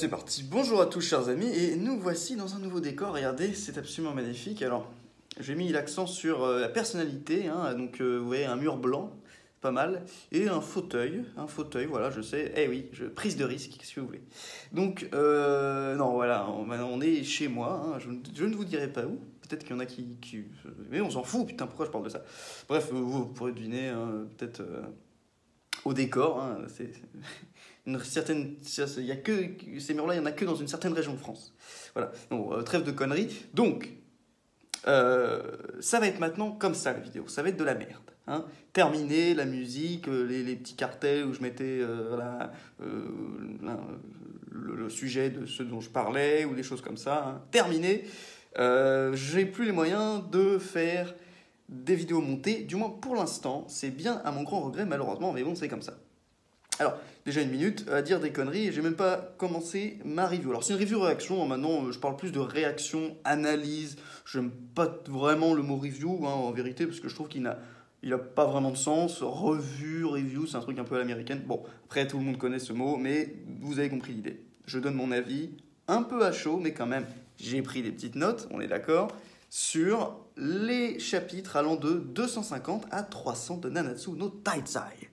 C'est parti. Bonjour à tous chers amis et nous voici dans un nouveau décor. Regardez, c'est absolument magnifique. Alors, j'ai mis l'accent sur la personnalité, hein. Donc vous voyez un mur blanc, pas mal, et un fauteuil, voilà, je sais. Eh oui, prise de risque, qu'est-ce que vous voulez. Donc non, voilà, on est chez moi, hein. Je ne vous dirai pas où. Peut-être qu'il y en a qui... Mais on s'en fout, putain, pourquoi je parle de ça? Bref, vous pourrez deviner, hein, peut-être au décor, hein, c'est une certaine, il y a que ces murs-là, il y en a que dans une certaine région de France. Voilà. Donc trêve de conneries. Donc ça va être maintenant comme ça la vidéo. Ça va être de la merde. Hein. Terminé la musique, les petits cartels où je mettais voilà, le sujet de ce dont je parlais ou des choses comme ça. Hein. Terminé. J'ai plus les moyens de faire des vidéos montées. Du moins pour l'instant, c'est bien à mon grand regret malheureusement, mais bon c'est comme ça. Alors, déjà une minute à dire des conneries et j'ai même pas commencé ma review. Alors, c'est une review réaction, hein, maintenant je parle plus de réaction, analyse. J'aime pas vraiment le mot review, hein, en vérité, parce que je trouve qu'il a pas vraiment de sens. Revue, review, c'est un truc un peu à l'américaine. Bon, après tout le monde connaît ce mot, mais vous avez compris l'idée. Je donne mon avis, un peu à chaud, mais quand même, j'ai pris des petites notes, on est d'accord, sur les chapitres allant de 250 à 300 de Nanatsu no Taizai.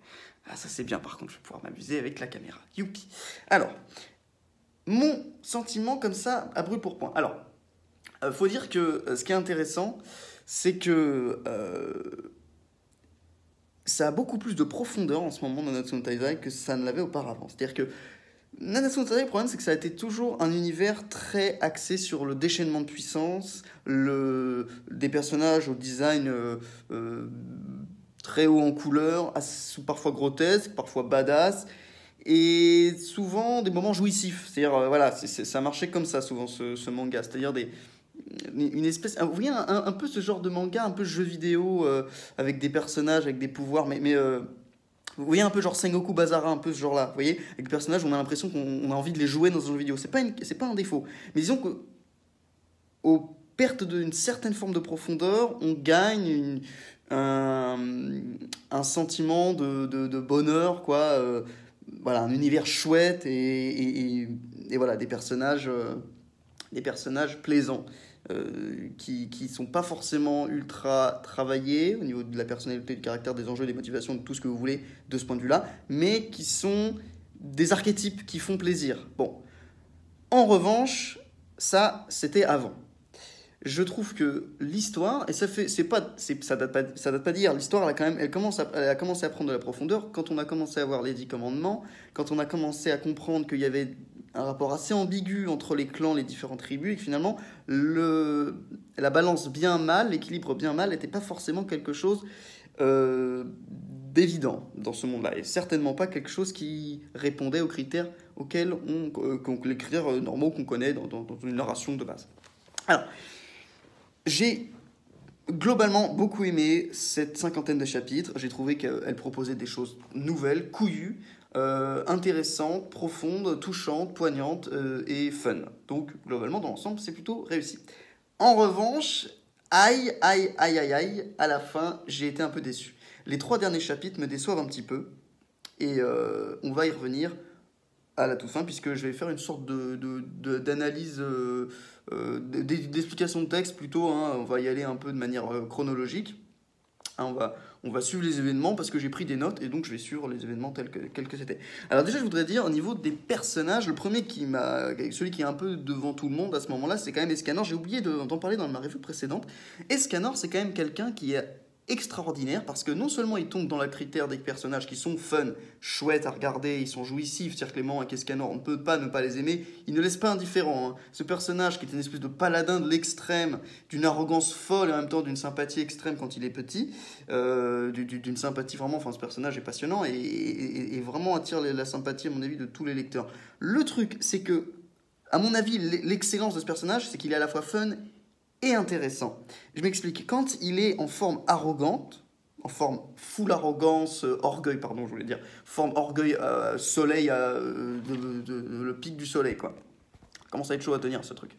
Ah, ça c'est bien, par contre, je vais pouvoir m'amuser avec la caméra. Youpi. Alors, mon sentiment comme ça, à brûle pour point. Alors, faut dire que ce qui est intéressant, c'est que ça a beaucoup plus de profondeur en ce moment dans Nanatsu no Taizai que ça ne l'avait auparavant. C'est-à-dire que Nanatsu no Taizai, le problème, c'est que ça a été toujours un univers très axé sur le déchaînement de puissance, des personnages au design très haut en couleur, parfois grotesque, parfois badass, et souvent des moments jouissifs. C'est-à-dire, voilà, ça marchait comme ça souvent, ce manga. C'est-à-dire une espèce... Vous voyez un peu ce genre de manga, un peu jeu vidéo, avec des personnages, avec des pouvoirs, mais vous voyez un peu genre Sengoku Bazara, un peu ce genre-là. Vous voyez, avec des personnages, on a l'impression qu'on a envie de les jouer dans un jeu vidéo. C'est pas un défaut. Mais disons que aux pertes d'une certaine forme de profondeur, on gagne un sentiment de bonheur, quoi. Voilà, un univers chouette et voilà, des personnages plaisants. Qui sont pas forcément ultra travaillés au niveau de la personnalité, du caractère, des enjeux, des motivations, de tout ce que vous voulez de ce point de vue-là, mais qui sont des archétypes qui font plaisir. Bon, en revanche, ça, c'était avant. Je trouve que l'histoire, et ça date pas d'hier, l'histoire, elle a commencé à prendre de la profondeur quand on a commencé à voir les 10 commandements, quand on a commencé à comprendre qu'il y avait un rapport assez ambigu entre les clans, les différentes tribus, et que finalement, la balance bien-mal, l'équilibre bien-mal, n'était pas forcément quelque chose d'évident dans ce monde-là, et certainement pas quelque chose qui répondait aux critères auxquels les critères normaux qu'on connaît dans une narration de base. Alors, j'ai globalement beaucoup aimé cette cinquantaine de chapitres. J'ai trouvé qu'elle proposait des choses nouvelles, couillues, intéressantes, profondes, touchantes, poignantes et fun. Donc globalement, dans l'ensemble, c'est plutôt réussi. En revanche, aïe, à la fin, j'ai été un peu déçu. Les 3 derniers chapitres me déçoivent un petit peu. Et on va y revenir à la toute fin, puisque je vais faire une sorte d'analyse, d'explication de texte plutôt. Hein. On va y aller un peu de manière chronologique. Hein, on va suivre les événements parce que j'ai pris des notes et donc je vais suivre les événements tels que c'était. Alors déjà, je voudrais dire au niveau des personnages, le premier celui qui est un peu devant tout le monde à ce moment-là, c'est quand même Escanor. J'ai oublié d'en parler dans ma revue précédente. Escanor, c'est quand même quelqu'un qui est extraordinaire parce que non seulement il tombe dans le critère des personnages qui sont fun, chouettes à regarder, ils sont jouissifs, c'est-à-dire Clément et Escanor, on ne peut pas ne pas les aimer, ils ne laissent pas indifférent. Hein. Ce personnage qui est une espèce de paladin de l'extrême, d'une arrogance folle et en même temps d'une sympathie extrême quand il est petit, d'une sympathie vraiment, enfin ce personnage est passionnant et vraiment attire la sympathie à mon avis de tous les lecteurs. Le truc c'est que, à mon avis, l'excellence de ce personnage c'est qu'il est à la fois fun et intéressant. Je m'explique. Quand il est en forme arrogante, en forme full arrogance, orgueil, pardon, je voulais dire, forme orgueil, soleil, le pic du soleil, quoi. Commence à être chaud à tenir ce truc.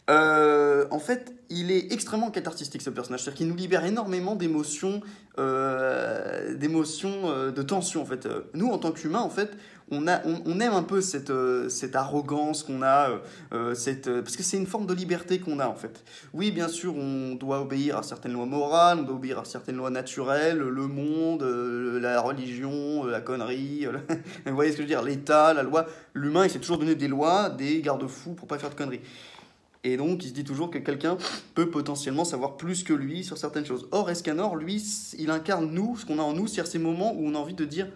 En fait, il est extrêmement cathartistique ce personnage, c'est-à-dire qu'il nous libère énormément d'émotions d'émotions, de tension en fait. Nous, en tant qu'humains, en fait, on aime un peu cette arrogance qu'on a, parce que c'est une forme de liberté qu'on a en fait. Oui, bien sûr, on doit obéir à certaines lois morales, on doit obéir à certaines lois naturelles, le monde, la religion, la connerie, vous voyez ce que je veux dire, l'État, la loi. L'humain, il s'est toujours donné des lois, des garde-fous pour pas faire de conneries. Et donc, il se dit toujours que quelqu'un peut potentiellement savoir plus que lui sur certaines choses. Or, Escanor, lui, il incarne nous, ce qu'on a en nous, c'est-à-dire ces moments où on a envie de dire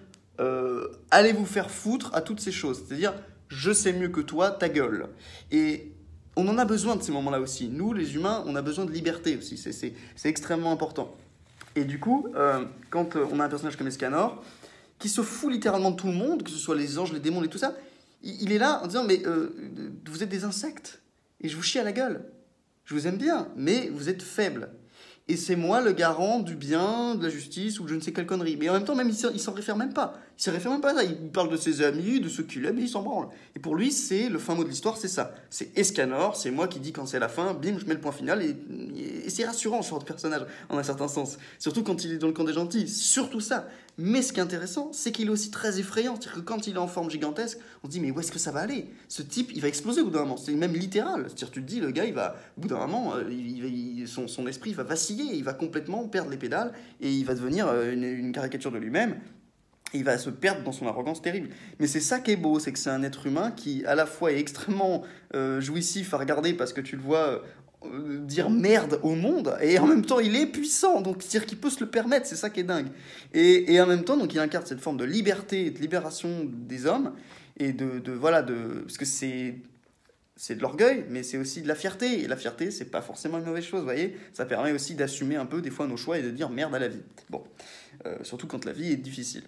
allez vous faire foutre à toutes ces choses. C'est-à-dire, je sais mieux que toi, ta gueule. Et on en a besoin de ces moments-là aussi. Nous, les humains, on a besoin de liberté aussi. C'est extrêmement important. Et du coup, quand on a un personnage comme Escanor, qui se fout littéralement de tout le monde, que ce soit les anges, les démons et tout ça, il est là en disant mais vous êtes des insectes et je vous chie à la gueule. Je vous aime bien, mais vous êtes faibles. Et c'est moi le garant du bien, de la justice ou je ne sais quelle connerie. Mais en même temps, même il s'en réfère même pas. Il s'en réfère même pas à ça. Il parle de ses amis, de ceux qu'il aime, et il s'en branle. Et pour lui, c'est le fin mot de l'histoire, c'est ça. C'est Escanor, c'est moi qui dis quand c'est la fin, bim, je mets le point final. Et c'est rassurant ce genre de personnage, en un certain sens. Surtout quand il est dans le camp des gentils. Surtout ça. Mais ce qui est intéressant, c'est qu'il est aussi très effrayant. C'est-à-dire que quand il est en forme gigantesque, on se dit mais où est-ce que ça va aller? Ce type, il va exploser au bout d'un moment. C'est même littéral. C'est-à-dire tu te dis, le gars, il va, au bout d'un moment, son esprit va vaciller, il va complètement perdre les pédales et il va devenir une caricature de lui-même. Et il va se perdre dans son arrogance terrible. Mais c'est ça qui est beau, c'est que c'est un être humain qui, à la fois, est extrêmement jouissif à regarder parce que tu le vois dire merde au monde, et en même temps, il est puissant, donc c'est-à-dire qu'il peut se le permettre, c'est ça qui est dingue. Et en même temps, donc, il incarne cette forme de liberté, de libération des hommes, et voilà, parce que c'est de l'orgueil, mais c'est aussi de la fierté. Et la fierté, c'est pas forcément une mauvaise chose, vous voyez. Ça permet aussi d'assumer un peu des fois nos choix et de dire merde à la vie. Bon, surtout quand la vie est difficile.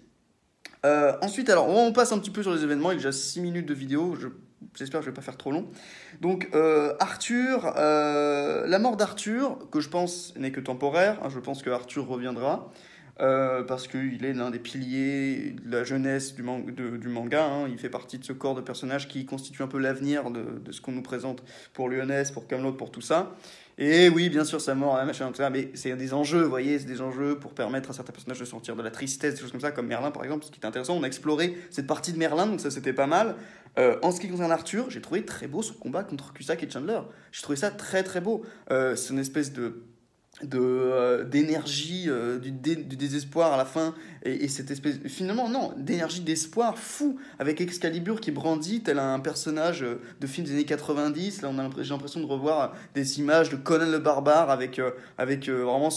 Ensuite, alors, on passe un petit peu sur les événements. Il y a déjà 6 minutes de vidéo. J'espère que je vais pas faire trop long. Donc, Arthur, la mort d'Arthur, que je pense n'est que temporaire. Hein, je pense que Arthur reviendra. Parce qu'il est l'un des piliers de la jeunesse du manga. Hein. Il fait partie de ce corps de personnages qui constitue un peu l'avenir de ce qu'on nous présente pour Lyonesse, pour Camelot, pour tout ça. Et oui, bien sûr, sa mort, machin, tout ça, mais c'est des enjeux, vous voyez, c'est des enjeux pour permettre à certains personnages de sortir de la tristesse, des choses comme ça, comme Merlin par exemple, ce qui est intéressant. On a exploré cette partie de Merlin, donc ça c'était pas mal. En ce qui concerne Arthur, j'ai trouvé très beau son combat contre Cusack et Chandler. J'ai trouvé ça très très beau. C'est une espèce d'énergie, du désespoir à la fin, et cette espèce finalement non d'énergie d'espoir fou avec Excalibur qui brandit tel un personnage de film des années 90. Là j'ai l'impression de revoir des images de Conan le barbare avec vraiment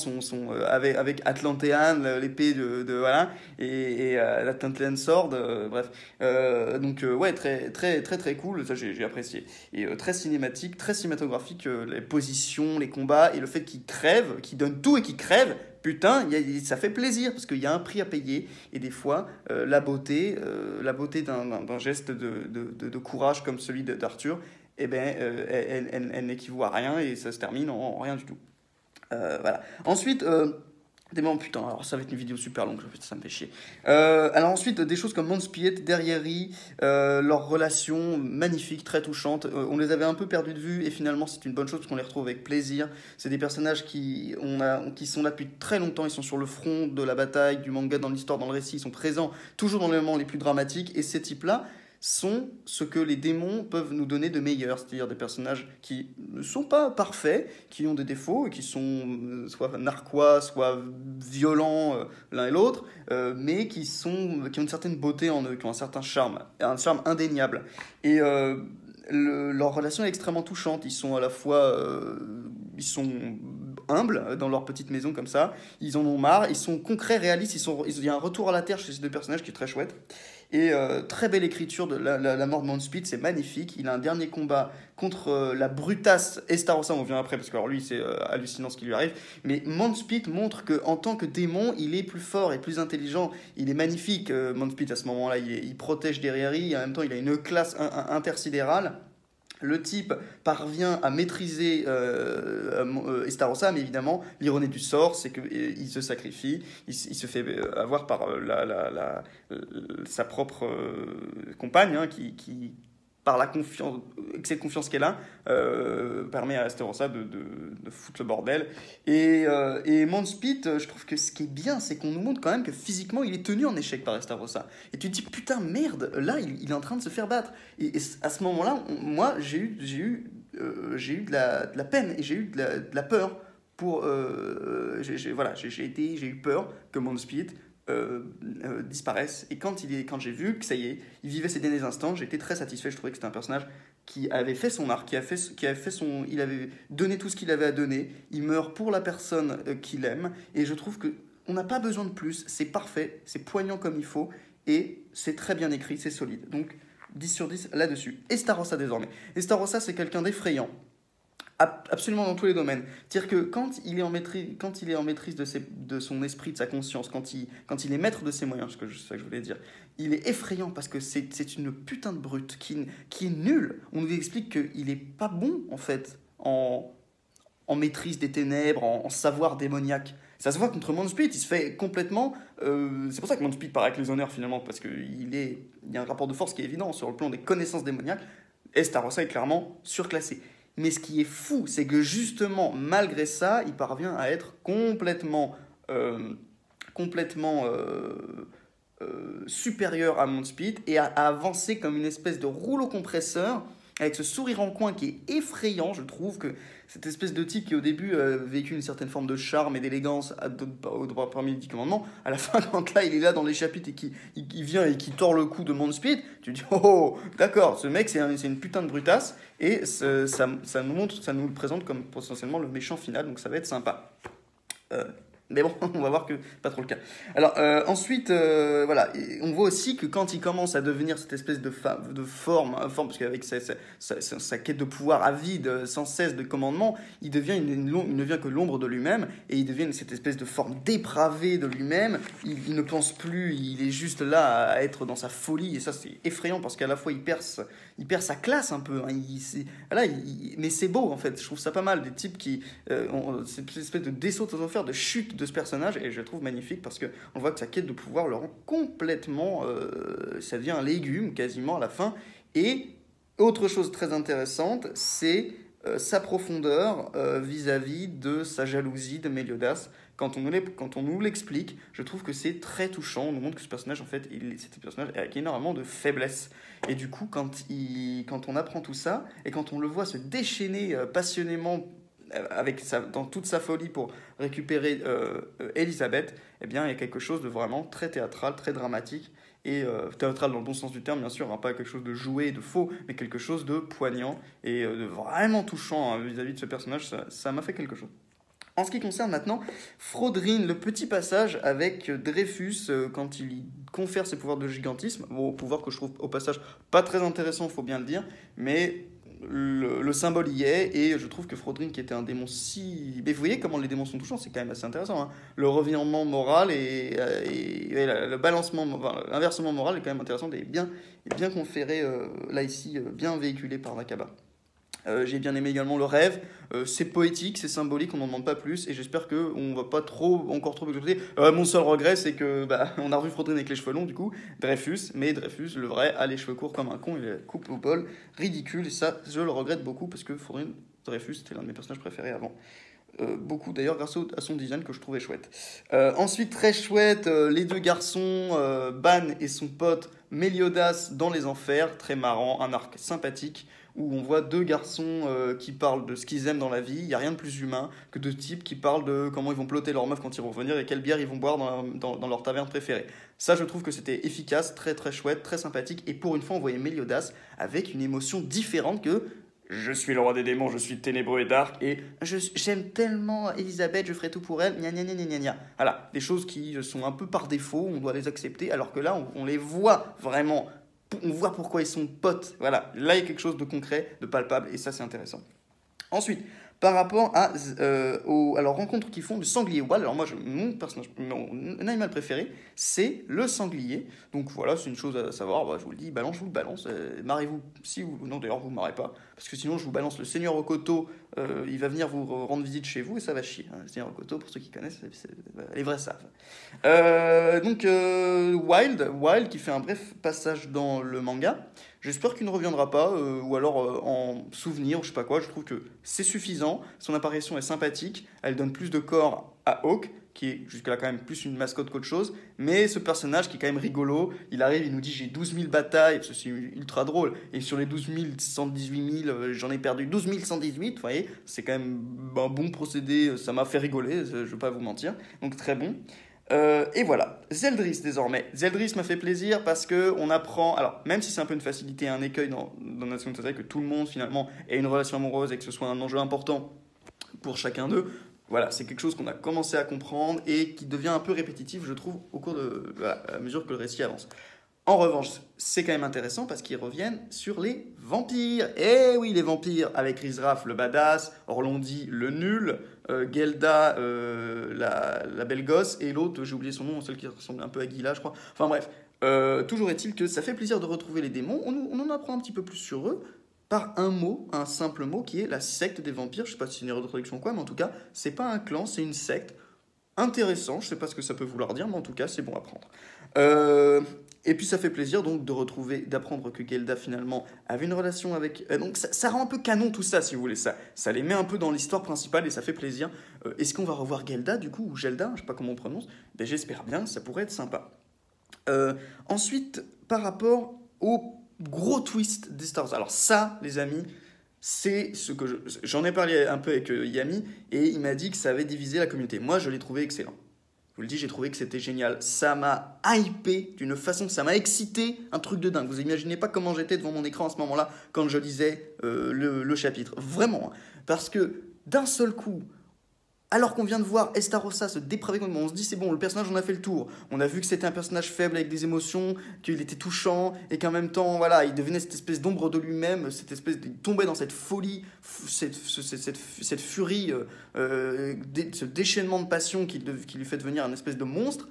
avec Atlantean, l'épée voilà, et la Tantlean Sword, bref. Donc ouais, très très très très cool, ça j'ai apprécié, et très cinématique, très cinématographique, les positions, les combats, et le fait qu'il crève, qu'il donne tout et qu'il crève. Putain, ça fait plaisir parce qu'il y a un prix à payer, et des fois la beauté d'un geste de courage comme celui d'Arthur, eh ben, elle n'équivaut à rien et ça se termine en rien du tout. Voilà. Ensuite, putain, alors ça va être une vidéo super longue, ça me fait chier. Alors ensuite, des choses comme Monspiet, Derrieri, leur relation magnifique, très touchante. On les avait un peu perdus de vue et finalement c'est une bonne chose parce qu'on les retrouve avec plaisir. C'est des personnages qui sont là depuis très longtemps, ils sont sur le front de la bataille, du manga, dans l'histoire, dans le récit, ils sont présents toujours dans les moments les plus dramatiques, et ces types-là sont ce que les démons peuvent nous donner de meilleur, c'est-à-dire des personnages qui ne sont pas parfaits, qui ont des défauts, et qui sont soit narquois, soit violents l'un et l'autre, mais qui ont une certaine beauté en eux, qui ont un certain charme, un charme indéniable. Et leur relation est extrêmement touchante. Ils sont à la fois ils sont humbles dans leur petite maison comme ça, ils en ont marre, ils sont concrets, réalistes, il y a un retour à la terre chez ces deux personnages qui est très chouette. Et très belle écriture de la mort de Mountspit, c'est magnifique. Il a un dernier combat contre la brutasse Estarossa, on revient après parce que alors lui c'est hallucinant ce qui lui arrive. Mais Mountspit montre qu'en tant que démon, il est plus fort et plus intelligent. Il est magnifique, Mountspit à ce moment-là. Il protège Derrieri et en même temps il a une classe intersidérale. Le type parvient à maîtriser Estarossa, mais évidemment, l'ironie du sort, c'est qu'il se sacrifie, il se fait avoir par sa propre compagne, hein, qui par la confiance, excès de confiance qu'elle a, permet à Esterosa de foutre le bordel. Et Manspeed, je trouve que ce qui est bien, c'est qu'on nous montre quand même que physiquement, il est tenu en échec par Esterosa. Et tu te dis, putain, merde, là, il est en train de se faire battre. Et à ce moment-là, moi, j'ai eu de la peine et j'ai eu de la peur pour. Voilà, j'ai eu peur que Manspeed disparaisse. Et quand j'ai vu que ça y est, il vivait ses derniers instants, j'étais très satisfait. Je trouvais que c'était un personnage qui avait fait son arc, il avait donné tout ce qu'il avait à donner. Il meurt pour la personne qu'il aime. Et je trouve que on n'a pas besoin de plus. C'est parfait, c'est poignant comme il faut. Et c'est très bien écrit, c'est solide. Donc 10 sur 10 là-dessus. Estarossa désormais. Estarossa, c'est quelqu'un d'effrayant. Absolument dans tous les domaines. C'est-à-dire que quand il est en maîtrise de son esprit, de sa conscience, quand il est maître de ses moyens, c'est ça que je voulais dire, il est effrayant parce que c'est une putain de brute qui est nulle. On nous explique qu'il est pas bon, en fait, en maîtrise des ténèbres, en savoir démoniaque. Ça se voit contre Manspeed, il se fait complètement. C'est pour ça que Manspeed part avec les honneurs finalement, parce qu'il y a un rapport de force qui est évident sur le plan des connaissances démoniaques. Estarossa est clairement surclassé. Mais ce qui est fou, c'est que justement, malgré ça, il parvient à être supérieur à Manspeed et à avancer comme une espèce de rouleau compresseur avec ce sourire en coin qui est effrayant. Je trouve que cette espèce de type qui au début véhicule une certaine forme de charme et d'élégance parmi les 10 commandements, à la fin quand là il est là dans les chapitres et qui vient et qui tord le cou de Manspeed, tu dis oh d'accord, ce mec c'est une putain de brutasse et ça nous le présente comme potentiellement le méchant final, donc ça va être sympa. Mais bon, on va voir que pas trop le cas. Alors ensuite, voilà, on voit aussi que quand il commence à devenir cette espèce de forme, parce qu'avec sa quête de pouvoir avide, sans cesse de commandement, il ne devient que l'ombre de lui-même, et il devient cette espèce de forme dépravée de lui-même. Il ne pense plus, il est juste là à être dans sa folie, et ça c'est effrayant parce qu'à la fois il perd sa classe un peu. Hein, mais c'est beau en fait, je trouve ça pas mal, des types qui cette espèce de descente aux enfers, de chute de ce personnage, et je le trouve magnifique parce qu'on voit que sa quête de pouvoir le rend complètement. Ça devient un légume quasiment à la fin. Et autre chose très intéressante, c'est sa profondeur vis-à-vis de sa jalousie de Meliodas. Quand on nous l'explique, je trouve que c'est très touchant. On nous montre que ce personnage, en fait, c'est un personnage avec énormément de faiblesse. Et du coup, quand on apprend tout ça, et quand on le voit se déchaîner passionnément dans toute sa folie pour récupérer Elisabeth, eh bien, il y a quelque chose de vraiment très théâtral, très dramatique, et théâtral dans le bon sens du terme, bien sûr, hein, pas quelque chose de joué, de faux, mais quelque chose de poignant et de vraiment touchant hein, vis-à-vis de ce personnage. Ça m'a fait quelque chose. En ce qui concerne maintenant Frodrin, le petit passage avec Dreyfus quand il lui confère ses pouvoirs de gigantisme, bon, pouvoir que je trouve au passage pas très intéressant, faut bien le dire, mais le symbole y est, et je trouve que Frodrin, qui était un démon si... Mais vous voyez comment les démons sont touchants, c'est quand même assez intéressant. Hein. Le revirement moral et le balancement, enfin, l'inversement moral est quand même intéressant et bien conféré, là ici, bien véhiculé par Nakaba. J'ai bien aimé également le rêve, c'est poétique, c'est symbolique, on n'en demande pas plus, et j'espère qu'on va pas encore trop exalter. Mon seul regret, c'est que on a revu Frodrin avec les cheveux longs, du coup, Dreyfus, le vrai, a les cheveux courts comme un con, il a la coupe au bol, ridicule, et ça, je le regrette beaucoup, parce que Dreyfus, c'était l'un de mes personnages préférés avant. Beaucoup d'ailleurs grâce à son design que je trouvais chouette. Ensuite, très chouette, les deux garçons, Ban et son pote Meliodas dans les enfers, très marrant, un arc sympathique où on voit deux garçons qui parlent de ce qu'ils aiment dans la vie. Il n'y a rien de plus humain que deux types qui parlent de comment ils vont plotter leur meuf quand ils vont revenir et quelle bière ils vont boire dans leur taverne préférée. Ça, je trouve que c'était efficace, très très chouette, très sympathique, et pour une fois, on voyait Meliodas avec une émotion différente que je suis le roi des démons, je suis ténébreux et dark, et j'aime tellement Elisabeth, je ferai tout pour elle, gna gna gna gna gna. Voilà, des choses qui sont un peu par défaut, on doit les accepter, alors que là, on les voit vraiment, on voit pourquoi ils sont potes. Voilà, là, il y a quelque chose de concret, de palpable, et ça, c'est intéressant. Ensuite, par rapport à la rencontre qu'ils font du sanglier Wall, alors moi, mon animal préféré, c'est le sanglier. Donc voilà, c'est une chose à savoir, je vous le dis, je vous le balance. Marrez-vous, si vous... Non, d'ailleurs, vous ne marrez pas, parce que sinon, je vous balance le Seigneur Okoto, il va venir vous rendre visite chez vous, et ça va chier. Hein. Le Seigneur Okoto, pour ceux qui connaissent, les vrais savent. Wild, qui fait un bref passage dans le manga, J'espère qu'il ne reviendra pas, ou alors en souvenir, ou je sais pas quoi. Je trouve que c'est suffisant. Son apparition est sympathique. Elle donne plus de corps à Hawk, qui est jusque-là quand même plus une mascotte qu'autre chose. Mais ce personnage qui est quand même rigolo, il arrive, il nous dit j'ai 12 000 batailles, parce que c'est ultra drôle. Et sur les 12 118 000, j'en ai perdu 12 118, vous voyez. C'est quand même un bon procédé, ça m'a fait rigoler, je vais pas vous mentir. Donc très bon. Et voilà, Zeldris désormais. Zeldris m'a fait plaisir parce que on apprend, alors même si c'est un peu une facilité et un écueil dans Nation Totale, que tout le monde finalement ait une relation amoureuse et que ce soit un enjeu important pour chacun d'eux, voilà, c'est quelque chose qu'on a commencé à comprendre et qui devient un peu répétitif, je trouve, au cours de, voilà, à mesure que le récit avance. En revanche, c'est quand même intéressant parce qu'ils reviennent sur les vampires. Eh oui, les vampires, avec Rizraf le badass, Orlondi le nul, Gelda la belle gosse, et l'autre, j'ai oublié son nom, celle qui ressemble un peu à Gila, je crois. Enfin bref, toujours est-il que ça fait plaisir de retrouver les démons. On en apprend un petit peu plus sur eux par un mot, un simple mot qui est la secte des vampires. Je sais pas si c'est une erreur de traduction ou quoi, mais en tout cas, c'est pas un clan, c'est une secte. Intéressant, je sais pas ce que ça peut vouloir dire, mais en tout cas, c'est bon à prendre. Euh, et puis ça fait plaisir donc de retrouver, d'apprendre que Gelda finalement avait une relation avec. Donc ça rend un peu canon tout ça, si vous voulez. Ça les met un peu dans l'histoire principale et ça fait plaisir. Est-ce qu'on va revoir Gelda du coup, ou Gelda, je sais pas comment on prononce. Ben, j'espère bien, ça pourrait être sympa. Ensuite, par rapport au gros twist des Star Wars. Alors ça, les amis, c'est ce que j'en ai parlé un peu avec Yami et il m'a dit que ça avait divisé la communauté. Moi, je l'ai trouvé excellent. Je vous le dis, j'ai trouvé que c'était génial. Ça m'a hypé d'une façon, ça m'a excité, un truc de dingue. Vous imaginez pas comment j'étais devant mon écran à ce moment-là quand je lisais le chapitre. Vraiment. Hein. Parce que d'un seul coup, alors qu'on vient de voir Estarossa se dépraver complètement, on se dit c'est bon, le personnage on a fait le tour. On a vu que c'était un personnage faible avec des émotions, qu'il était touchant et qu'en même temps, voilà, il devenait cette espèce d'ombre de lui-même, cette espèce, il tombait dans cette folie, cette furie, ce déchaînement de passion qui lui fait devenir un espèce de monstre.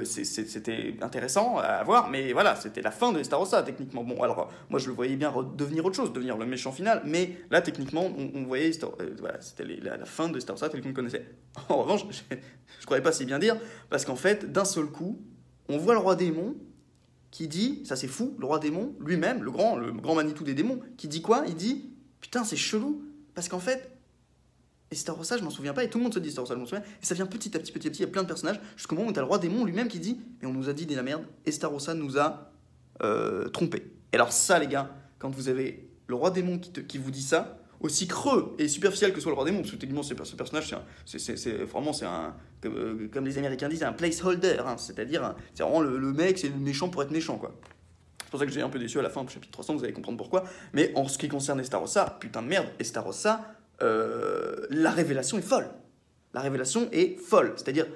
C'était intéressant à voir, mais voilà, c'était la fin de Estarossa techniquement. Bon, alors moi je le voyais bien devenir autre chose, devenir le méchant final, mais là techniquement on voyait voilà, c'était la fin de Estarossa telle qu'on le connaissait. En revanche, je ne croyais pas si bien dire, parce qu'en fait, d'un seul coup, on voit le roi démon qui dit, ça c'est fou, le roi démon lui-même, le grand Manitou des démons, qui dit quoi? Il dit, putain c'est chelou, parce qu'en fait, et Starossa, je m'en souviens pas, et tout le monde se dit Starossa, je m'en souviens. Et ça vient petit à petit, petit à petit, il y a plein de personnages, jusqu'au moment où t'as le roi démon lui-même qui dit mais on nous a dit de la merde, et Starossa nous a trompés. Et alors, ça, les gars, quand vous avez le roi démon qui vous dit ça, aussi creux et superficiel que soit le roi démon, parce que techniquement, ce personnage, vraiment, c'est un, comme les Américains disent, un placeholder, hein, c'est-à-dire, c'est vraiment le mec, c'est le méchant pour être méchant, quoi. C'est pour ça que j'ai un peu déçu à la fin du chapitre 300, vous allez comprendre pourquoi. Mais en ce qui concerne Estarossa, putain de merde, Estarossa, la révélation est folle. La révélation est folle. C'est-à-dire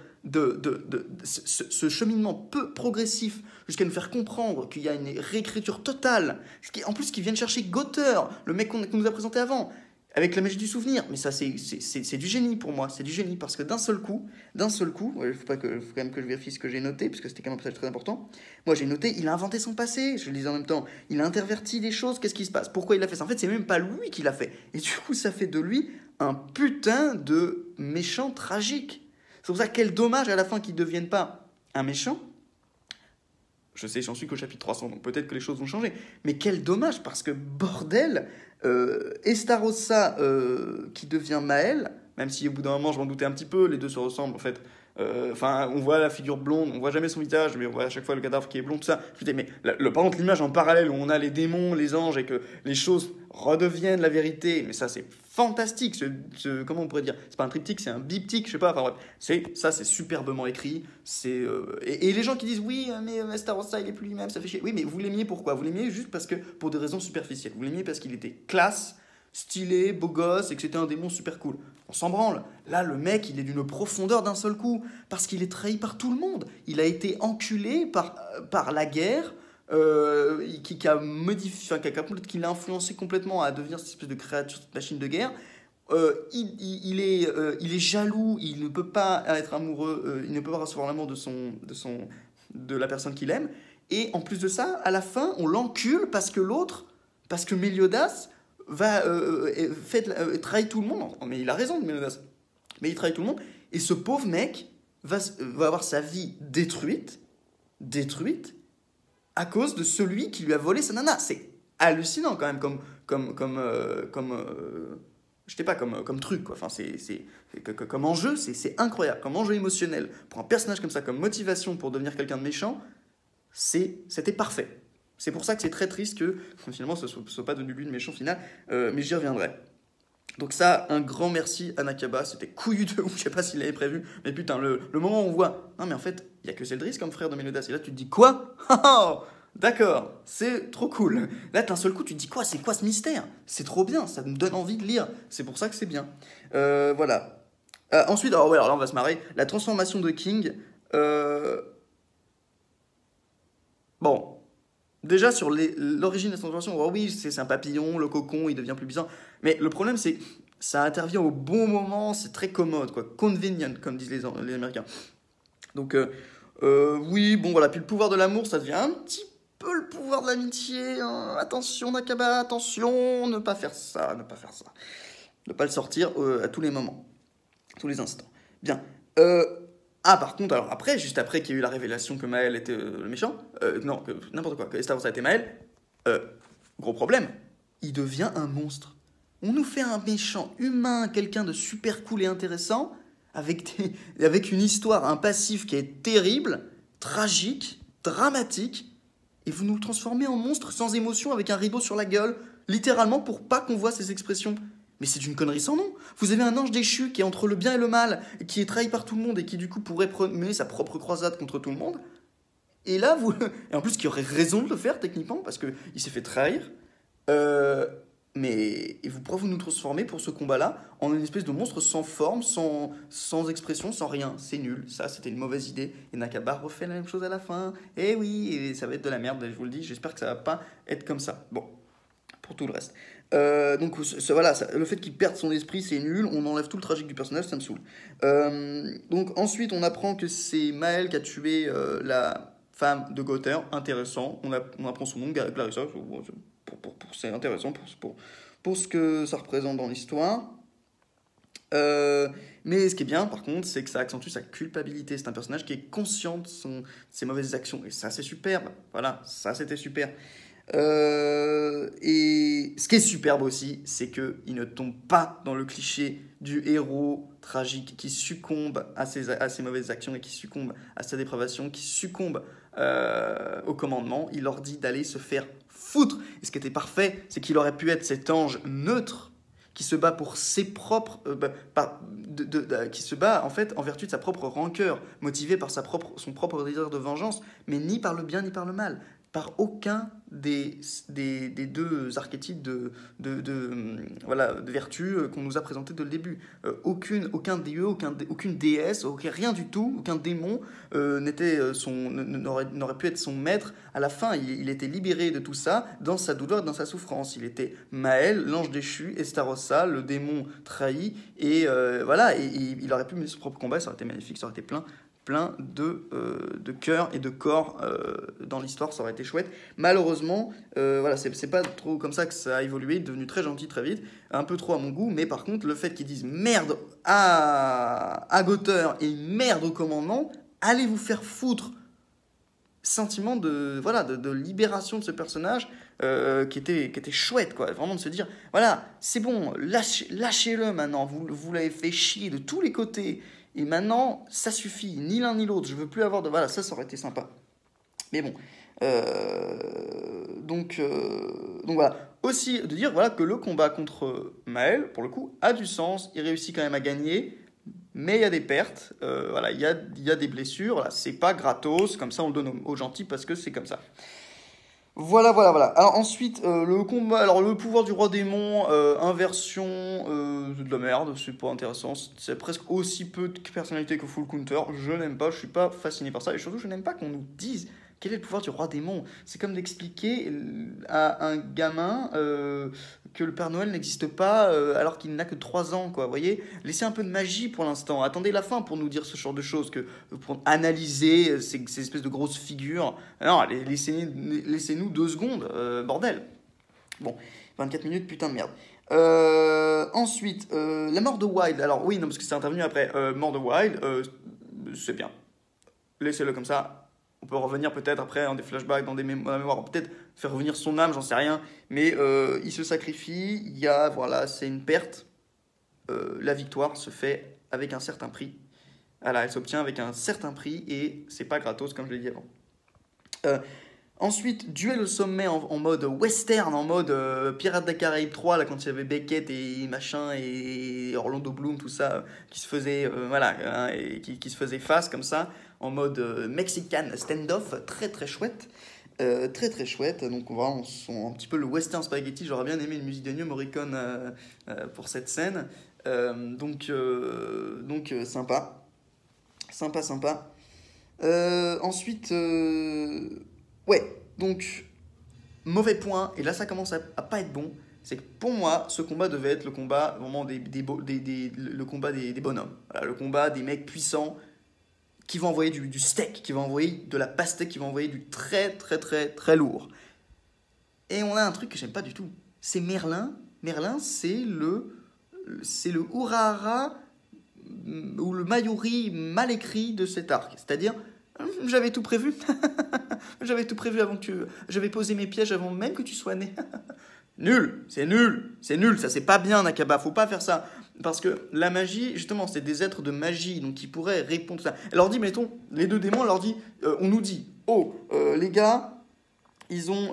ce cheminement peu progressif jusqu'à nous faire comprendre qu'il y a une réécriture totale, en plus qui vient chercher Gauteur, le mec qu'on nous a présenté avant, avec la magie du souvenir. Mais ça, c'est du génie pour moi. C'est du génie parce que d'un seul coup, il faut quand même que je vérifie ce que j'ai noté, parce que c'était quand même un passage très important. Moi, j'ai noté, il a inventé son passé, je le disais en même temps. Il a interverti les choses, qu'est-ce qui se passe? Pourquoi il a fait ça? En fait, c'est même pas lui qui l'a fait. Et du coup, ça fait de lui un putain de méchant tragique. C'est pour ça, quel dommage à la fin qu'il ne devienne pas un méchant. Je sais, j'en suis qu'au chapitre 300, donc peut-être que les choses vont changer. Mais quel dommage, parce que bordel, Estarossa qui devient Maël, même si au bout d'un moment je m'en doutais un petit peu, les deux se ressemblent en fait. Enfin, on voit la figure blonde, on voit jamais son visage, mais on voit à chaque fois le cadavre qui est blond, tout ça. Je dis, mais par contre, l'image en parallèle où on a les démons, les anges et que les choses redeviennent la vérité, mais ça c'est fantastique. Comment on pourrait dire? C'est pas un triptyque, c'est un biptyque, je sais pas. Enfin bref, c'est superbement écrit. Et les gens qui disent oui, mais Starossa il est plus lui-même, ça fait chier. Oui, mais vous l'aimiez pourquoi? Vous l'aimiez juste parce que pour des raisons superficielles. Vous l'aimiez parce qu'il était classe, stylé, beau gosse et que c'était un démon super cool. On s'en branle. Là, le mec, il est d'une profondeur d'un seul coup parce qu'il est trahi par tout le monde. Il a été enculé par la guerre. Qui a modifié, qui l'a influencé complètement à devenir cette espèce de créature, cette machine de guerre. Il est jaloux, il ne peut pas être amoureux, il ne peut pas recevoir l'amour de la personne qu'il aime. Et en plus de ça, à la fin, on l'encule parce que Méliodas trahit tout le monde. Mais il a raison, Méliodas. Mais il trahit tout le monde. Et ce pauvre mec va avoir sa vie détruite, à cause de celui qui lui a volé sa nana. C'est hallucinant quand même je sais pas, comme truc, quoi. Enfin, comme enjeu, c'est incroyable. Comme enjeu émotionnel, pour un personnage comme ça, comme motivation pour devenir quelqu'un de méchant, c'était parfait. C'est pour ça que c'est très triste que finalement ce ne soit pas devenu lui le méchant final, mais j'y reviendrai. Donc ça, un grand merci à Nakaba, c'était couillu de ouf, je sais pas s'il l'avait prévu, mais putain, le moment où on voit, non mais en fait, il y a que Zeldris comme frère de Mélodas, et là tu te dis quoi? Oh, d'accord, c'est trop cool. Là d'un seul coup tu te dis quoi? C'est quoi ce mystère? C'est trop bien, ça me donne envie de lire, c'est pour ça que c'est bien. Voilà. Ensuite, alors, ouais, alors là on va se marrer, la transformation de King, euh, bon, déjà sur l'origine de la transformation, oh oui, c'est un papillon, le cocon, il devient plus puissant. Mais le problème, c'est que ça intervient au bon moment, c'est très commode, quoi. Convenient, comme disent les Américains. Donc, oui, bon, voilà. Puis le pouvoir de l'amour, ça devient un petit peu le pouvoir de l'amitié, hein. Attention, Nakaba, attention, ne pas faire ça, ne pas faire ça. Ne pas le sortir à tous les moments, tous les instants. Bien. Euh, ah, par contre, alors après, juste après qu'il y a eu la révélation que Maël était le méchant, non, que n'importe quoi, que Estaros a été Maël, euh, gros problème, il devient un monstre. On nous fait un méchant humain, quelqu'un de super cool et intéressant, avec une histoire, un passif qui est terrible, tragique, dramatique, et vous nous le transformez en monstre sans émotion avec un rideau sur la gueule, littéralement pour pas qu'on voit ses expressions. Mais c'est une connerie sans nom. Vous avez un ange déchu qui est entre le bien et le mal, et qui est trahi par tout le monde et qui du coup pourrait mener sa propre croisade contre tout le monde. Et là, vous. Et en plus, qui aurait raison de le faire techniquement, parce qu'il s'est fait trahir. Euh, mais et pourquoi vous nous transformez pour ce combat-là en une espèce de monstre sans forme, sans expression, sans rien? C'est nul. Ça, c'était une mauvaise idée. Et Nakaba refait la même chose à la fin. Et oui, et ça va être de la merde, je vous le dis. J'espère que ça va pas être comme ça. Bon, pour tout le reste. Donc voilà, le fait qu'il perde son esprit, c'est nul. On enlève tout le tragique du personnage, ça me saoule. Donc ensuite, on apprend que c'est Maël qui a tué la femme de Gother. Intéressant. On apprend son nom, Clarissa. C'est intéressant pour ce que ça représente dans l'histoire. Euh, mais ce qui est bien, par contre, c'est que ça accentue sa culpabilité. C'est un personnage qui est conscient de ses mauvaises actions. Et ça, c'est superbe. Voilà, ça, c'était super. Et ce qui est superbe aussi, c'est qu'il ne tombe pas dans le cliché du héros tragique qui succombe à ses mauvaises actions et qui succombe à sa dépravation, qui succombe au commandement. Il leur dit d'aller se faire foutre. Et ce qui était parfait, c'est qu'il aurait pu être cet ange neutre qui se bat pour ses propres, qui se bat en fait en vertu de sa propre rancœur, motivé par son propre désir de vengeance, mais ni par le bien ni par le mal, par aucun des deux archétypes de vertu qu'on nous a présentés dès le début. Aucun dieu, aucune déesse, rien du tout, aucun démon n'aurait pu être son maître à la fin. Il était libéré de tout ça dans sa douleur et dans sa souffrance. Il était Maël, l'ange déchu, Estarossa, le démon trahi, et voilà, et il aurait pu mener son propre combat, ça aurait été magnifique, ça aurait été plein de cœur et de corps dans l'histoire, ça aurait été chouette. Malheureusement, voilà, c'est pas trop comme ça que ça a évolué, il est devenu très gentil très vite, un peu trop à mon goût, mais par contre, le fait qu'ils disent merde à Gother et merde au commandement, allez vous faire foutre. Sentiment de libération de ce personnage qui était chouette, quoi. Vraiment de se dire, voilà, c'est bon, lâchez-le maintenant, vous l'avez fait chier de tous les côtés. Et maintenant, ça suffit, ni l'un ni l'autre. Je veux plus avoir de. Voilà, ça aurait été sympa. Mais bon. Donc voilà. Aussi de dire voilà, que le combat contre Maël, pour le coup, a du sens. Il réussit quand même à gagner. Mais il y a des pertes. Voilà, il y a des blessures. Voilà, c'est pas gratos. Comme ça, on le donne aux gentils parce que c'est comme ça. Voilà. Alors ensuite, le combat, alors le pouvoir du roi démon, inversion, c'est de la merde, c'est pas intéressant. C'est presque aussi peu de personnalité que Full Counter. Je n'aime pas, je suis pas fasciné par ça. Et surtout, je n'aime pas qu'on nous dise quel est le pouvoir du roi démon. C'est comme d'expliquer à un gamin que le Père Noël n'existe pas alors qu'il n'a que 3 ans, quoi. Vous voyez, laissez un peu de magie pour l'instant. Attendez la fin pour nous dire ce genre de choses, pour analyser ces espèces de grosses figures. Non, laissez-nous 2 secondes, bordel. Bon, 24 minutes, putain de merde. Ensuite, la mort de Wild. Alors oui, non, parce que c'est intervenu après. Mort de Wild, c'est bien. Laissez-le comme ça. On peut revenir peut-être après dans des flashbacks, dans dans la mémoire, peut-être faire revenir son âme, j'en sais rien. Mais il se sacrifie, voilà, c'est une perte. La victoire se fait avec un certain prix. Voilà, elle s'obtient avec un certain prix et c'est pas gratos comme je l'ai dit avant. Euh, Ensuite, duel au sommet en mode western, en mode Pirates des Caraïbes 3, là, quand il y avait Beckett et machin, et Orlando Bloom, tout ça, qui se faisait, voilà, hein, et qui se faisait face comme ça, en mode Mexican standoff, très très chouette. Très très chouette, donc on sent un petit peu le western spaghetti. J'aurais bien aimé une musique d'Ennio Morricone pour cette scène. Sympa, sympa, sympa. Ensuite, ouais, donc mauvais point, et là ça commence à pas être bon, c'est que pour moi, ce combat devait être le combat vraiment le combat des bonhommes. Voilà, le combat des mecs puissants qui vont envoyer du steak, qui vont envoyer de la pastèque, qui vont envoyer du très très très très lourd. Et on a un truc que j'aime pas du tout. C'est Merlin. Merlin, c'est le hurrah ou le Mayuri mal écrit de cet arc. C'est-à-dire, j'avais tout prévu. J'avais tout prévu avant que tu... J'avais posé mes pièges avant même que tu sois né. Nul, c'est nul, ça c'est pas bien Nakaba, faut pas faire ça. Parce que la magie, justement, c'est des êtres de magie, donc ils pourraient répondre à ça. Elle leur dit, mettons, les deux démons, on nous dit, oh, les gars, ils ont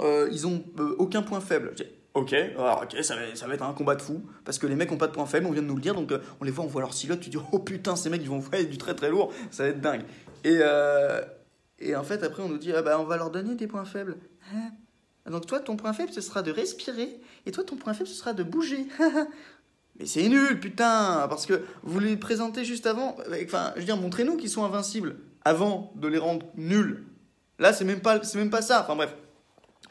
aucun point faible. Je dis, ok, alors, ok, ça va être un combat de fou, parce que les mecs ont pas de point faible, on vient de nous le dire, donc on les voit, on voit leur silhouette, tu dis, oh putain, ces mecs, ils vont envoyer du très très lourd, ça va être dingue. Et, euh, et en fait, après, on nous dit, ah bah, on va leur donner des points faibles. Hein. Donc toi, ton point faible, ce sera de respirer, et toi, ton point faible, ce sera de bouger. Mais c'est nul, putain, parce que vous les présentez juste avant, enfin, je veux dire, montrez-nous qu'ils sont invincibles, avant de les rendre nuls. Là, c'est même pas ça, enfin bref.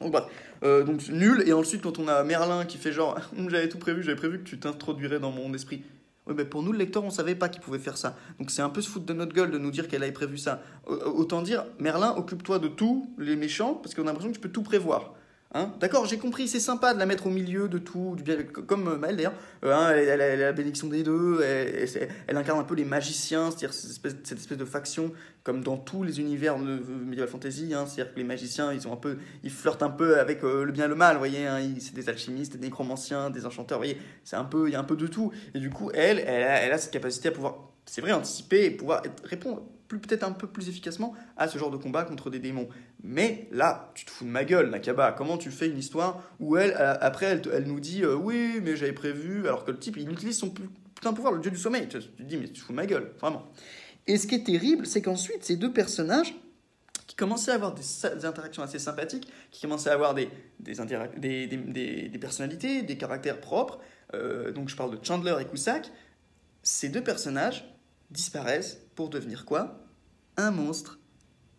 Donc, bref. Donc nul, et ensuite, quand on a Merlin qui fait genre, j'avais prévu que tu t'introduirais dans mon esprit. Oui, mais pour nous, le lecteur, on savait pas qu'il pouvait faire ça. Donc c'est un peu se foutre de notre gueule de nous dire qu'elle avait prévu ça. Autant dire, Merlin, occupe-toi de tous les méchants, parce qu'on a l'impression que tu peux tout prévoir. Hein. D'accord, j'ai compris, c'est sympa de la mettre au milieu de tout, du bien, comme Maëlle d'ailleurs. Elle a la bénédiction des deux, elle incarne un peu les magiciens, c'est-à-dire cette espèce de faction, comme dans tous les univers de Medieval Fantasy. Hein, c'est-à-dire que les magiciens, ils flirtent un peu avec le bien et le mal, vous voyez. Hein, c'est des alchimistes, des nécromanciens, des enchanteurs, vous voyez. Il y a un peu de tout. Et du coup, elle a cette capacité à pouvoir, c'est vrai, anticiper et pouvoir répondre peut-être un peu plus efficacement à ce genre de combat contre des démons. Mais là, tu te fous de ma gueule, Nakaba. Comment tu fais une histoire où après, elle nous dit oui, mais j'avais prévu, alors que le type, il utilise son putain de pouvoir, le dieu du sommeil. Tu te dis, mais tu te fous de ma gueule, vraiment. Et ce qui est terrible, c'est qu'ensuite, ces deux personnages qui commençaient à avoir des interactions assez sympathiques, qui commençaient à avoir des personnalités, des caractères propres, donc je parle de Chandler et Cusack, ces deux personnages disparaissent pour devenir quoi? Un monstre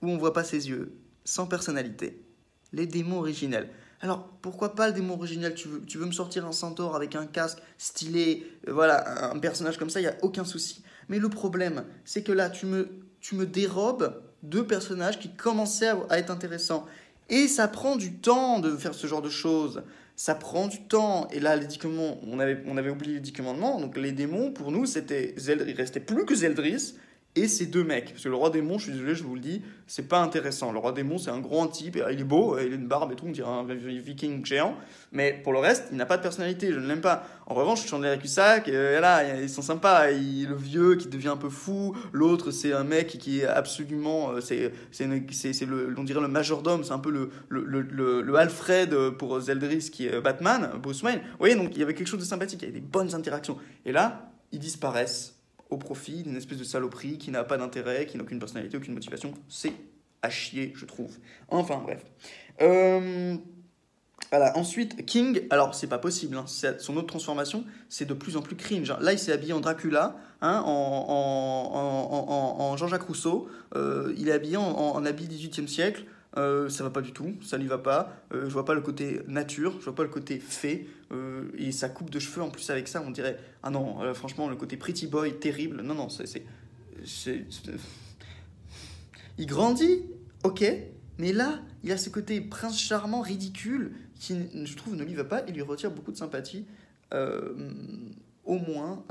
où on voit pas ses yeux, sans personnalité. Les démons originels. Alors, pourquoi pas le démon originel? Tu veux me sortir un centaure avec un casque stylé, voilà, un personnage comme ça, il n'y a aucun souci. Mais le problème, c'est que là, tu me dérobes deux personnages qui commençaient à être intéressants. Et ça prend du temps de faire ce genre de choses. Ça prend du temps. Et là, les 10 commandements, on avait oublié les 10 commandements. Donc les démons, pour nous, il restait plus que Zeldris et ces deux mecs. Parce que le roi démon, je suis désolé, je vous le dis, c'est pas intéressant. Le roi démon, c'est un grand type, il est beau, il a une barbe et tout, on dirait un viking géant. Mais pour le reste, il n'a pas de personnalité, je ne l'aime pas. En revanche, Chandler et Cusack, là, ils sont sympas. Le vieux qui devient un peu fou, l'autre, c'est un mec qui est absolument. On dirait le majordome, c'est un peu le Alfred pour Zeldris qui est Batman, Bruce Wayne. Vous voyez, donc il y avait quelque chose de sympathique, il y avait des bonnes interactions. Et là, ils disparaissent au profit d'une espèce de saloperie qui n'a pas d'intérêt, qui n'a aucune personnalité, aucune motivation. C'est à chier, je trouve. Enfin, bref. Voilà. Ensuite, King, alors c'est pas possible, hein. Son autre transformation, c'est de plus en plus cringe. Là, il s'est habillé en Dracula, hein, en Jean-Jacques Rousseau. Il est habillé en habit 18e siècle. Ça va pas du tout, ça lui va pas. Je vois pas le côté nature, je vois pas le côté fée. Et sa coupe de cheveux en plus avec ça, on dirait. Ah non, franchement, le côté pretty boy terrible. Non, non, c'est- il grandit, ok, mais là, il a ce côté prince charmant ridicule qui, je trouve, ne lui va pas et lui retire beaucoup de sympathie. Euh, Au moins,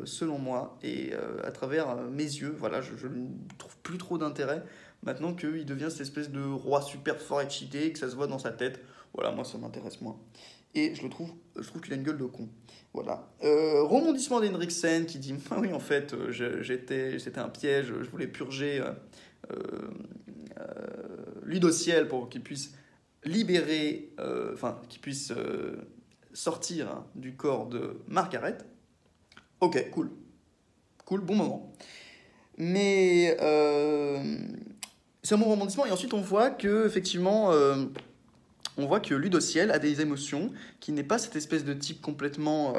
selon moi, et à travers mes yeux, voilà, je ne trouve plus trop d'intérêt maintenant qu'il devient cette espèce de roi super fort et cheaté, que ça se voit dans sa tête. Voilà, moi ça m'intéresse moins. Et je trouve qu'il a une gueule de con. Voilà. Rebondissement d'Hendriksen qui dit ah oui, en fait, c'était un piège, je voulais purger euh, Ludociel pour qu'il puisse libérer, qu'il puisse sortir hein, du corps de Margaret. Ok, cool. Cool, bon moment. Mais c'est un bon rebondissement. Et ensuite, on voit que, effectivement, on voit que Ludociel a des émotions, qui n'est pas cette espèce de type complètement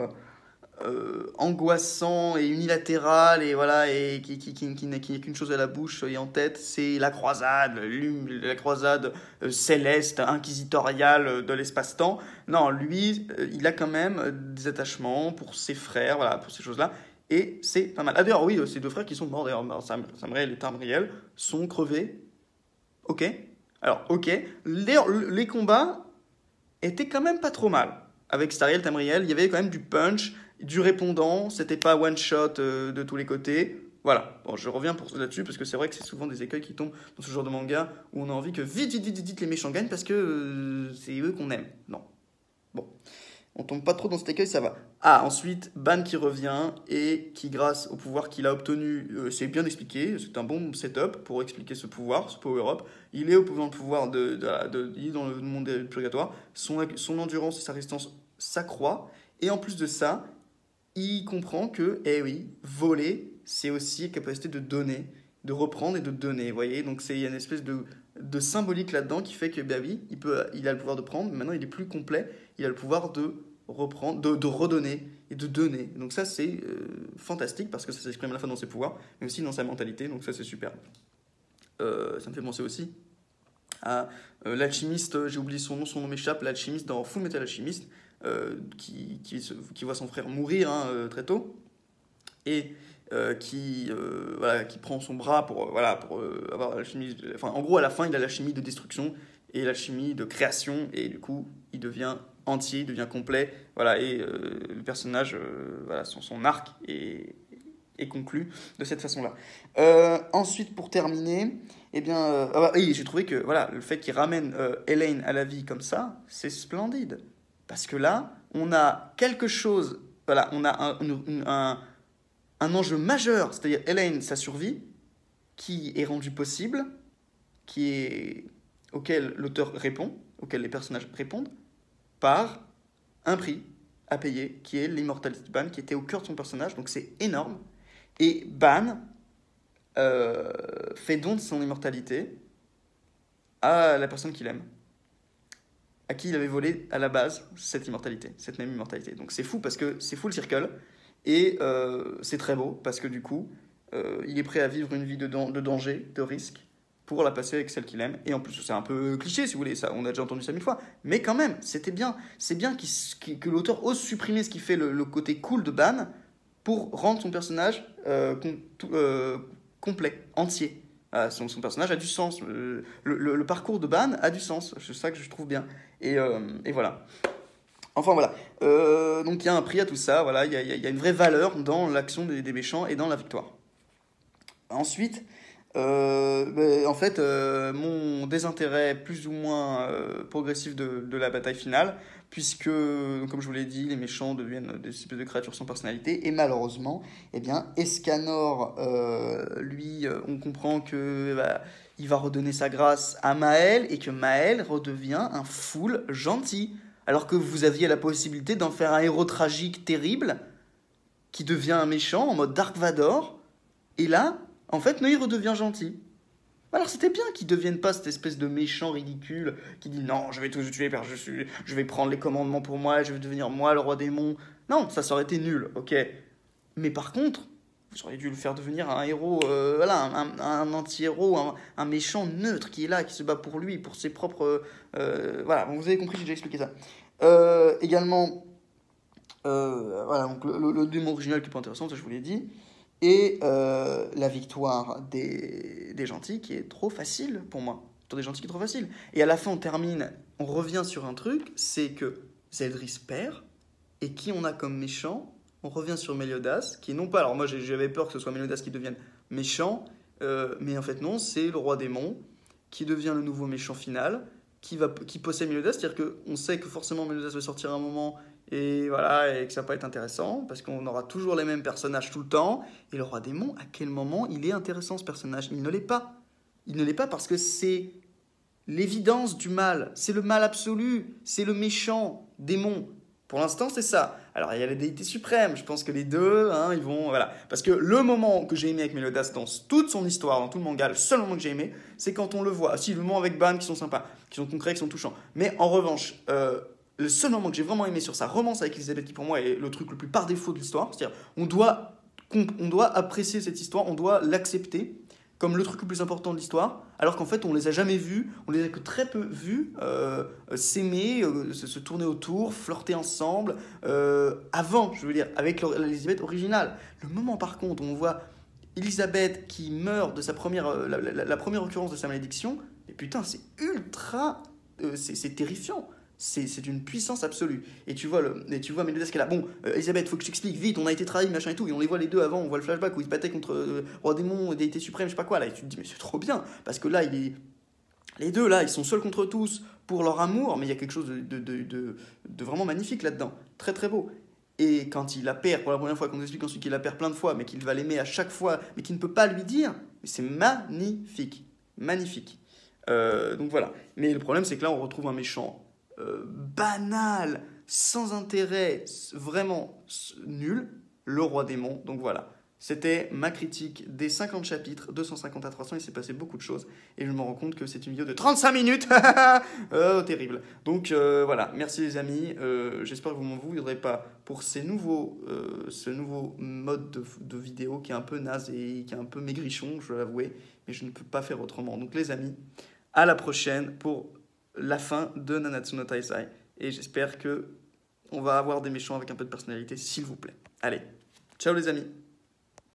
angoissant et unilatéral, et voilà, et qui n'a qu'une chose à la bouche et en tête, c'est la croisade céleste, inquisitoriale de l'espace-temps. Non, lui, il a quand même des attachements pour ses frères, voilà, pour ces choses-là. Et c'est pas mal. Ah d'ailleurs, oui, ces deux frères qui sont morts, d'ailleurs, Samriel et Tamriel, sont crevés. Ok. Alors, ok. Les combats étaient quand même pas trop mal. Avec Stariel, Tamriel, il y avait quand même du punch, du répondant, c'était pas one shot de tous les côtés. Voilà. Bon, je reviens là-dessus parce que c'est vrai que c'est souvent des écueils qui tombent dans ce genre de manga où on a envie que vite les méchants gagnent parce que c'est eux qu'on aime. Non. Bon. On tombe pas trop dans cet écueil, ça va. Ah, ensuite, Ban qui revient et qui, grâce au pouvoir qu'il a obtenu, c'est bien expliqué, c'est un bon setup pour expliquer ce pouvoir, ce power-up. Il est dans le pouvoir il est dans le monde du purgatoire, son endurance et sa résistance s'accroît, et en plus de ça, il comprend que, eh oui, voler, c'est aussi la capacité de donner, de reprendre et de donner, vous voyez. Donc il y a une espèce de symbolique là-dedans qui fait que, bah oui, il a le pouvoir de prendre, mais maintenant il est plus complet, il a le pouvoir de reprendre, de redonner et de donner. Donc ça, c'est fantastique parce que ça s'exprime à la fois dans ses pouvoirs, mais aussi dans sa mentalité, donc ça, c'est super. Ça me fait penser aussi à l'alchimiste, j'ai oublié son nom m'échappe, l'alchimiste dans Full Metal Alchemist, qui voit son frère mourir hein, très tôt, et qui prend son bras pour avoir l'alchimie. Enfin, en gros, à la fin, il a l'alchimie de destruction et l'alchimie de création, et du coup, il devient entier, il devient complet, voilà, et le personnage, voilà, son arc est conclu de cette façon-là. Ensuite, pour terminer, eh bien, oui, j'ai trouvé que voilà, le fait qu'il ramène Elaine à la vie comme ça, c'est splendide. Parce que là, on a quelque chose, voilà, on a un enjeu majeur, c'est-à-dire Elaine, sa survie, qui est rendu possible, auquel l'auteur répond, auquel les personnages répondent, par un prix à payer, qui est l'immortalité de Ban, qui était au cœur de son personnage, donc c'est énorme. Et Ban fait don de son immortalité à la personne qu'il aime, à qui il avait volé à la base cette immortalité, cette même immortalité. Donc c'est fou parce que c'est full circle, et c'est très beau parce que du coup, il est prêt à vivre une vie de danger, de risque, pour la passer avec celle qu'il aime. Et en plus, c'est un peu cliché si vous voulez, ça, on a déjà entendu ça 1000 fois, mais quand même, c'était bien. C'est bien que l'auteur ose supprimer ce qui fait le côté cool de Ban pour rendre son personnage complet, entier. Son personnage a du sens. Le parcours de Ban a du sens. C'est ça que je trouve bien. Et voilà. Enfin voilà. Donc il y a un prix à tout ça. Voilà. Il y a une vraie valeur dans l'action des méchants et dans la victoire. Ensuite, en fait, mon désintérêt plus ou moins progressif de la bataille finale, puisque, comme je vous l'ai dit, les méchants deviennent des espèces de créatures sans personnalité, et malheureusement, eh bien, Escanor, lui, on comprend que il va redonner sa grâce à Maël, et que Maël redevient un full gentil, alors que vous aviez la possibilité d'en faire un héros tragique terrible, qui devient un méchant en mode Dark Vador, et là, en fait, Noé redevient gentil. Alors c'était bien qu'ils deviennent pas cette espèce de méchant ridicule qui dit non, je vais tous tuer, je vais prendre les commandements pour moi, je vais devenir moi le roi démon. Non, ça aurait été nul, ok. Mais par contre, vous auriez dû le faire devenir un héros, voilà, un anti-héros, un méchant neutre qui est là, qui se bat pour lui, pour ses propres. Voilà, vous avez compris, j'ai déjà expliqué ça. Également, voilà, donc le démon original qui est pas intéressant, ça je vous l'ai dit. Et la victoire des gentils qui est trop facile pour moi. La victoire des gentils qui est trop facile. Et à la fin, on revient sur un truc, c'est que Zeldris perd, et qui on a comme méchant? On revient sur Meliodas, qui non pas, alors moi j'avais peur que ce soit Meliodas qui devienne méchant, Mais en fait, non, c'est le roi démon qui devient le nouveau méchant final, qui possède Meliodas. C'est-à-dire qu'on sait que forcément Meliodas va sortir à un moment, et voilà, et que ça va pas être intéressant, parce qu'on aura toujours les mêmes personnages tout le temps. Et le roi démon, à quel moment il est intéressant ce personnage? Il ne l'est pas. Il ne l'est pas parce que c'est l'évidence du mal, c'est le mal absolu, c'est le méchant démon. Pour l'instant, c'est ça. Alors, il y a la déité suprême, je pense que les deux, hein, ils vont... Voilà. Parce que le moment que j'ai aimé avec Meliodas dans toute son histoire, dans tout le manga, le seul moment que j'ai aimé, c'est quand on le voit. Si, le moment avec Ban, qui sont sympas, qui sont concrets, qui sont touchants. Mais en revanche, le seul moment que j'ai vraiment aimé sur sa romance avec Elisabeth, qui pour moi est le truc le plus par défaut de l'histoire, c'est-à-dire on doit apprécier cette histoire, on doit l'accepter comme le truc le plus important de l'histoire, alors qu'en fait on les a jamais vus, on les a que très peu vus s'aimer, se tourner autour, flirter ensemble, avant, je veux dire, avec l'Elisabeth originale. Le moment par contre où on voit Elisabeth qui meurt de sa première, la première occurrence de sa malédiction, et putain c'est ultra, c'est terrifiant. C'est une puissance absolue. Et tu vois Meliodas qui est là. Bon, Elisabeth, faut que je t'explique vite, on a été trahis, machin et tout. Et on les voit les deux avant, on voit le flashback où ils se battaient contre Roi Démon, Déité Suprême, je sais pas quoi. Là, et tu te dis, mais c'est trop bien. Parce que là, les deux, là, ils sont seuls contre tous pour leur amour, mais il y a quelque chose de vraiment magnifique là-dedans. Très très beau. Et quand il la perd pour la première fois, qu'on nous explique ensuite qu'il la perd plein de fois, mais qu'il va l'aimer à chaque fois, mais qu'il ne peut pas lui dire, c'est magnifique. Magnifique. Donc voilà. Mais le problème, c'est que là, on retrouve un méchant banal, sans intérêt, vraiment nul, le roi démon. Donc voilà, c'était ma critique des 50 chapitres, 250 à 300, il s'est passé beaucoup de choses, et je me rends compte que c'est une vidéo de 35 minutes. Oh, terrible. Donc voilà, merci les amis, j'espère que vous m'en voudrez pas pour ce nouveau mode de vidéo qui est un peu naze et qui est un peu maigrichon, je dois l'avouer, mais je ne peux pas faire autrement. Donc les amis, à la prochaine pour la fin de Nanatsu no Taizai. Et j'espère que on va avoir des méchants avec un peu de personnalité, s'il vous plaît. Allez, ciao les amis.